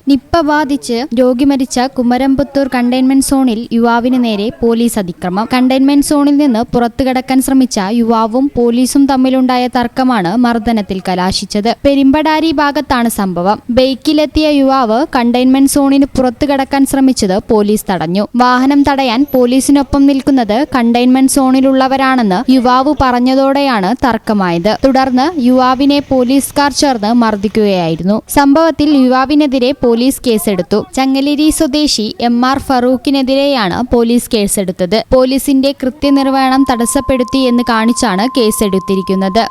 Nipah ബാധിച്ച് രോഗി മരിച്ച കുമരംപുത്തൂർ കണ്ടെയ്ൻമെന്റ് സോണിൽ യുവാവിന് നേരെ പോലീസ് അതിക്രമം. കണ്ടെയ്ൻമെന്റ് സോണിൽ നിന്ന് പുറത്തുകടക്കാൻ ശ്രമിച്ച യുവാവും പോലീസും തമ്മിലുണ്ടായ തർക്കമാണ് മർദ്ദനത്തിൽ കലാശിച്ചത്. പെരുമ്പടാരി ഭാഗത്താണ് സംഭവം. ബൈക്കിലെത്തിയ യുവാവ് കണ്ടെയ്ൻമെന്റ് സോണിന് പുറത്തുകടക്കാൻ ശ്രമിച്ചത് പോലീസ് തടഞ്ഞു. വാഹനം തടയാൻ പോലീസിനൊപ്പം നിൽക്കുന്നത് കണ്ടെയ്ൻമെന്റ് സോണിലുള്ളവരാണെന്ന് യുവാവ് പറഞ്ഞതോടെയാണ് തർക്കമായത്. തുടർന്ന് യുവാവിനെ പോലീസുകാർ ചേർന്ന് മർദ്ദിക്കുകയായിരുന്നു. സംഭവത്തിൽ യുവാവിനെതിരെ പോലീസ് കേസെടുത്തു. ചങ്ങലേരി സ്വദേശി MR ഫറൂഖിനെതിരെയാണ് പോലീസ് കേസെടുത്തത്. പോലീസിന്റെ കൃത്യനിർവഹണം തടസ്സപ്പെടുത്തി എന്ന് കാണിച്ചാണ് കേസെടുത്തിരിക്കുന്നത്.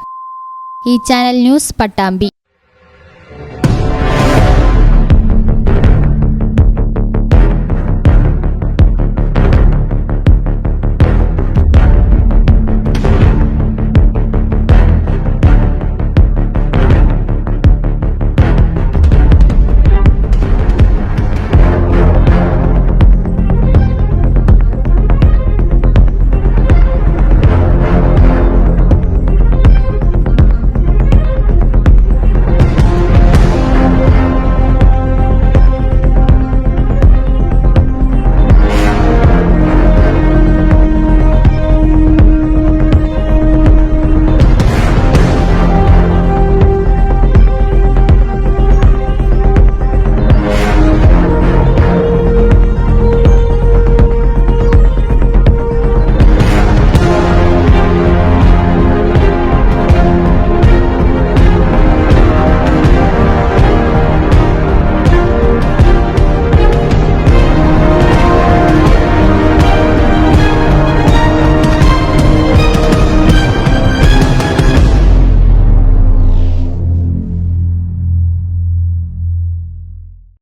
ഈ ചാനൽ ന്യൂസ് പട്ടാമ്പി.